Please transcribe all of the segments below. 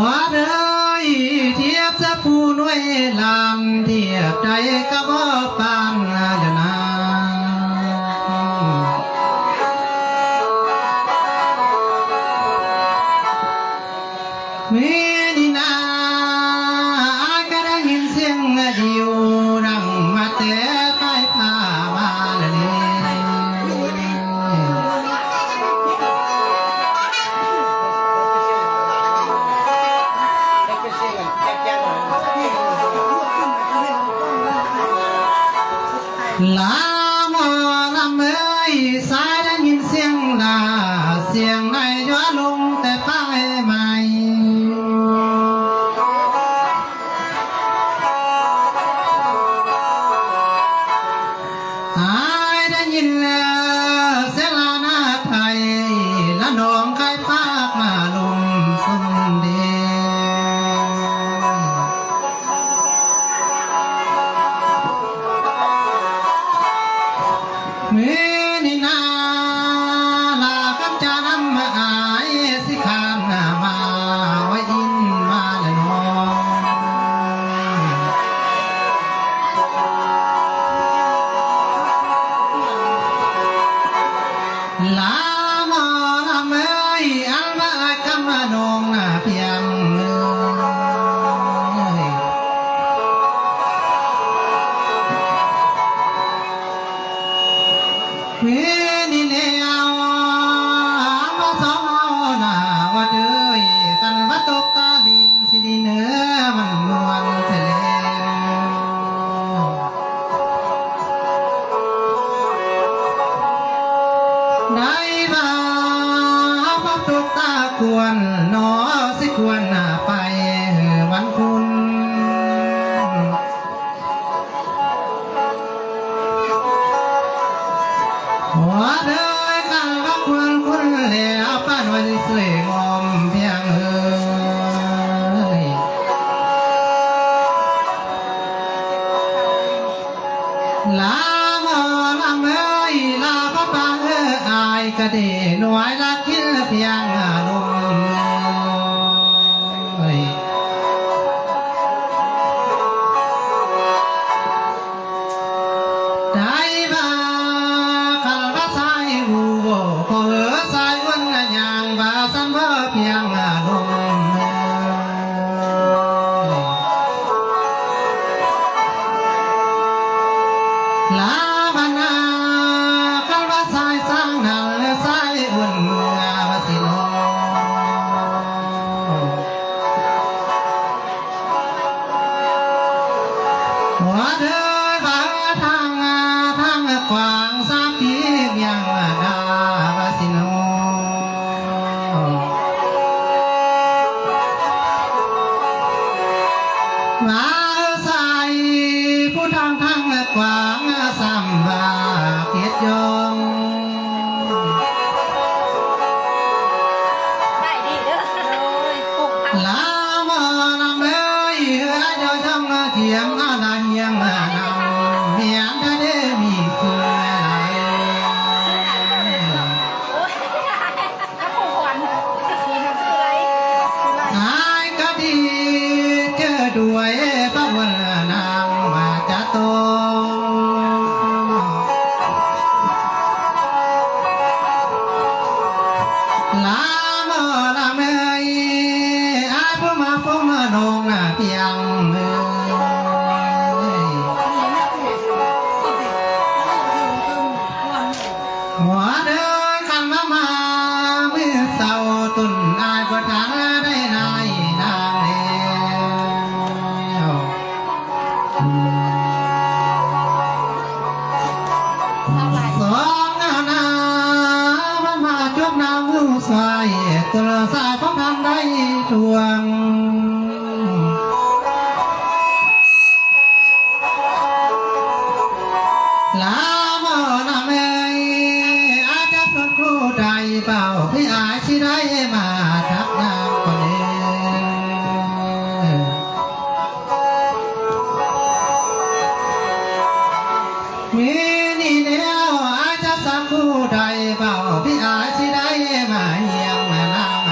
ว่าเด้อเทียบจะผู้น้วยลามเทียบใจก็บ่ปานเดี๋ยวนะมีนี่นาก็ได้ยินเสียงเดียวดังมาแต่ใต้ผ้ามาเลยลาหมอลำเอ้ยสายได้ยินเสียงลาเสียงในย้อนลงแต่ป้ายใหม่หายได้ยินเสียงลาหน้าไทยและน้องใครพากมาลมสมเด็จเมื่อนี่นาลากับจานำมาอายสิขานมาไว้อินมาและน้องลาหมอลำเอ้ยอันมาคำว่าน้องเพียงเมื่อนี่แล้วมาสองเอาหน้าว่าเด้อกันว่าตกตาดินสิดินเนื้อมันนวลทะเลได้มาพับตกตาควรหนอสิควรไปวันคุณหัวเด้อกันว่าควรคุณแล้วป้านวันสวยงอมเพียงลาหมอลำเอ้ยลาพระปางอายก็ได้หน่วยละคิดเพียงลมได้มาขันว่าสายหูโบขอสายวันยางบาสันว่าเพียงลมลาบานาขันว่าสายสร้างหนังสายอุ่นมาสิโนหัวเด้อบาทางขวางสามปียังดาวสิโนมาใส่ผู้ทางขวางสัมบาเกียรติยงได้ดีเด้อเลยปลูกผัก ลาหมอลำเอ้ยเจ้าจำเทียมอะไรเฮียงนำเมียนได้มีคืออะไร โอ้ยถ้าปลูกก่อนสีน้ำคืออะไร หายก็ดีเจอด้วยพระวันนางมาจะโตลาหมอลำเอ้ยอาผู้มาพงมาดงเพียงหัวเดินคำมาเมื่อเศร้าตุนอายประทานได้นายนางแล้วสองนามาจบน้ำมือสายตัวสายพร้อมทำได้ทวงลาหมอลำเอ้ยอาจจะเป็นผู้ใดเปล่าพี่อาจที่ได้มาทักน้ำคนนี้มีนี่แล้วอาจจะสักผู้ใดเปล่าพี่อาจที่ได้มาเฮียงมานาง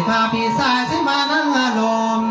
พาพี่สายสิมานั่งลม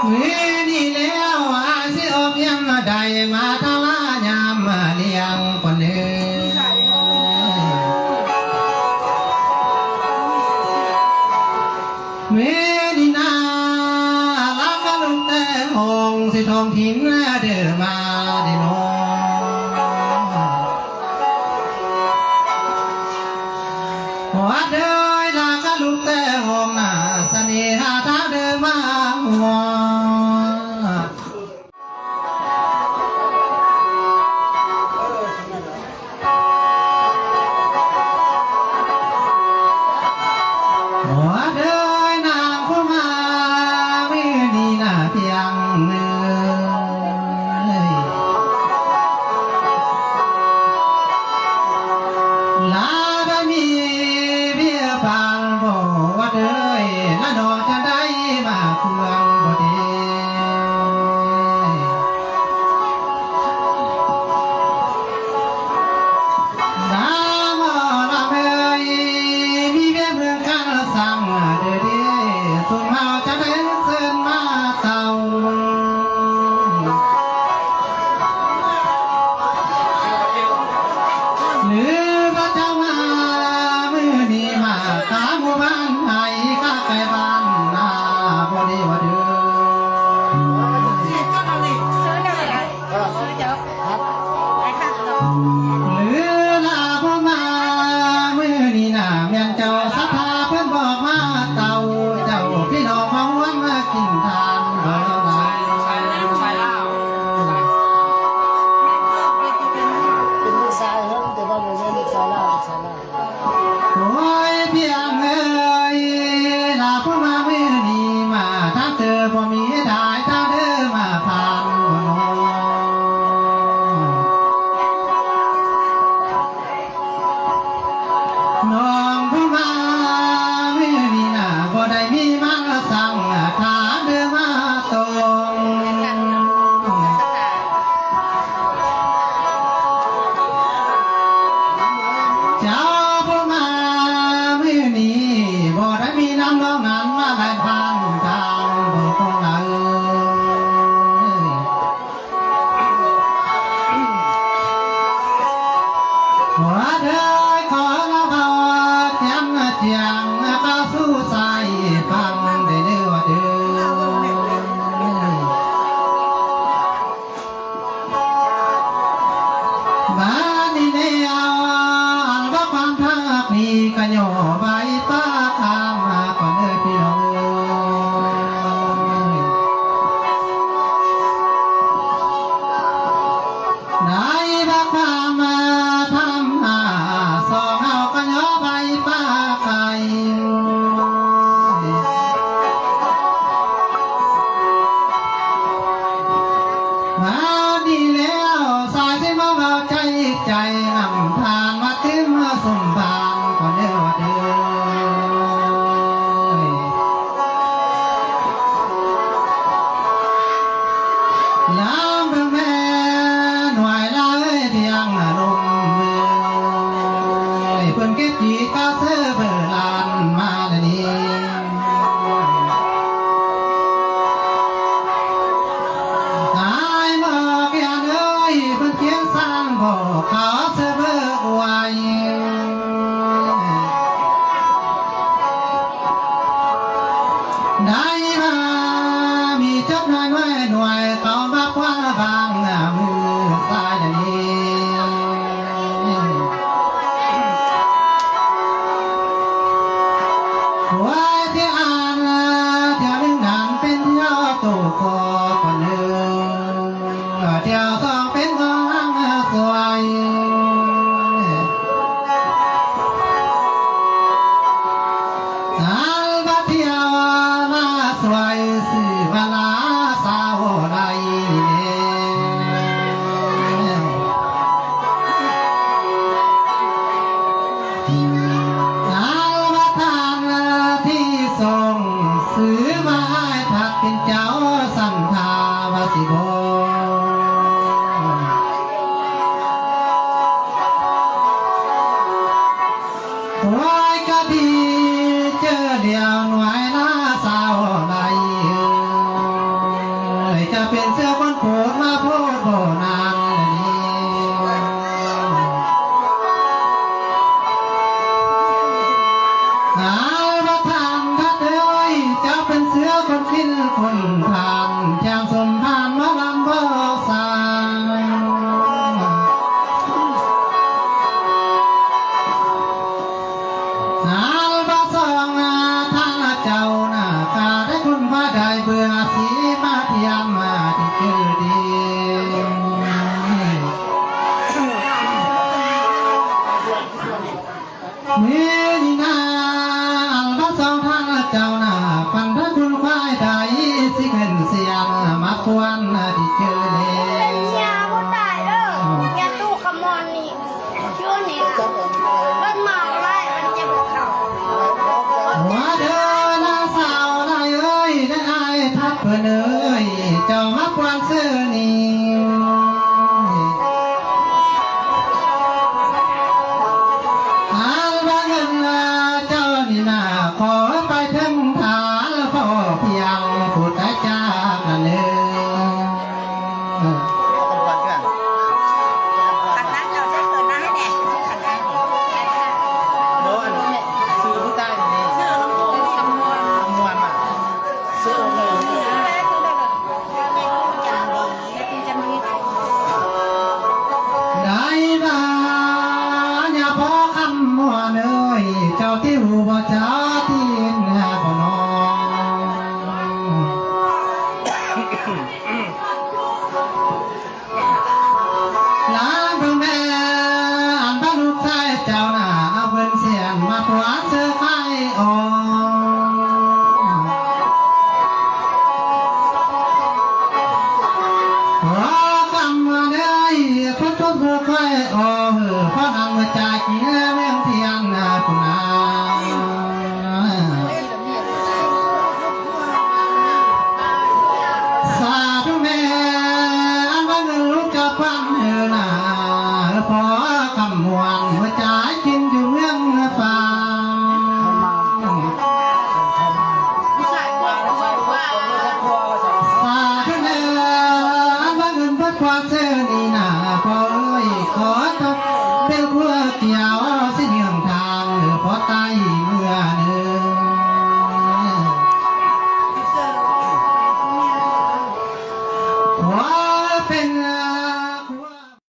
เมื่อนี้แล้วอาสิอบยังได้มาทลายามเลี้ยงคนเนื้อเมื่อนี้นาลักลุงแต่หงสิทองถิ่นเดินมาได้น้องวัดเดินลากลุงแต่หงน่ะเสน่หาท้าเดินมาหัว ไว้ก็ดีเจอเดียวหน่วยหน้าสาวใดจะเป็นเสื้อคนโปรดมาพูดโบนานหาว่าทานทัดเอ้ยเจ้าเป็นเสือคนกินคนทานแถมสมทานมาลำบ่สางหาว่าสองทางเจ้าน่ะกาได้คุณว่าได้เบื่อสีมาเทียมมาที่เจอดีมีนี่นาว่าสองทางเจ้าน่ะปันถ้าคุณควายใดสิเงินเสียงมาควรที่เจอเลย ยาบ่ตายเด้อยาตู้ขมอนนี่ชื่อนี่ล่ะมันเมาไรมันจะบอกเขา หัวเดินนางสาวได้เอ้ยได้อายทักเพื่อนเอ้ยเจ้ามาควรซื้อนี่หาว่าเงินเจ้านี่นาขอไปถึงฐานพ่อเพียงผู้ใจจากนั่นเอง ขันนั้นเราใช้เปิดหน้าให้แน่ขันนั้นนี่ชื่อลำโพงคำนวณซื้อได้เลยจันดีได้บ้าอย่าพอคำมัวเนยเจ้าที่หูบ่เจ้าที่หน้าบ่นลาเบิ่งแม่อันบ้านลูกชายเจ้าน่ะเอาเพิ่นเสียนมาตัวเสื้อ